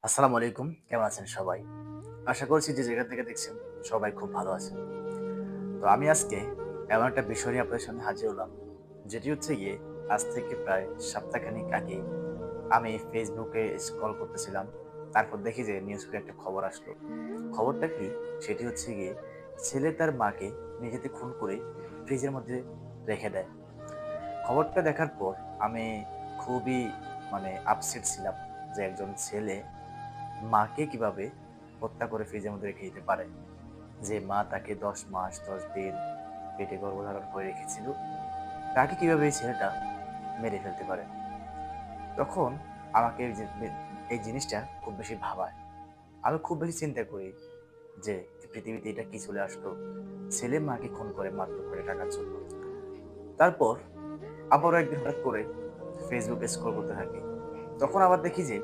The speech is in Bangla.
আসসালামু আলাইকুম। কেমন আছেন সবাই? আশা করছি যে জায়গা থেকে দেখছেন সবাই খুব ভালো আছেন। তো আমি আজকে এমন একটা বিষয় নিয়ে আপনাদের সামনে হাজির হলাম। যেটি হচ্ছে গিয়ে আজ থেকে প্রায় সপ্তাহখানেক আগে আমি ফেসবুকে স্ক্রল করতেছিলাম। তারপর দেখি যে নিউজ ফিডে একটা খবর আসলো। খবরটা কি? সেটি হচ্ছে গিয়ে ছেলে তার মাকে মেঝেতে খুন করে ফ্রিজের মধ্যে রেখে দেয়। খবরটা দেখার পর আমি খুবই আপসেট ছিলাম যে একজন ছেলে মাকে কিভাবে হত্যা করে ফ্রিজের মধ্যে রেখে দিতে পারে? যে মা তাকে ১০ মাস ১০ দিন পেটে গর্ভধারণ করে রেখেছিল, তাকে কিভাবে এই ছেলেটা মেরে ফেলতে পারে? তখন আমাকে এই জিনিসটা খুব বেশি ভাবায়। আমি খুব বেশি চিন্তা করি যে পৃথিবীতে এটা কি চলে আসলো? ছেলে মাকে খুন করে মাত্র কয়েক টাকার জন্য। তারপর আবারও একদিন হঠাৎ করে ফেসবুকে স্ক্রল করতে থাকি। তখন আবার দেখি যে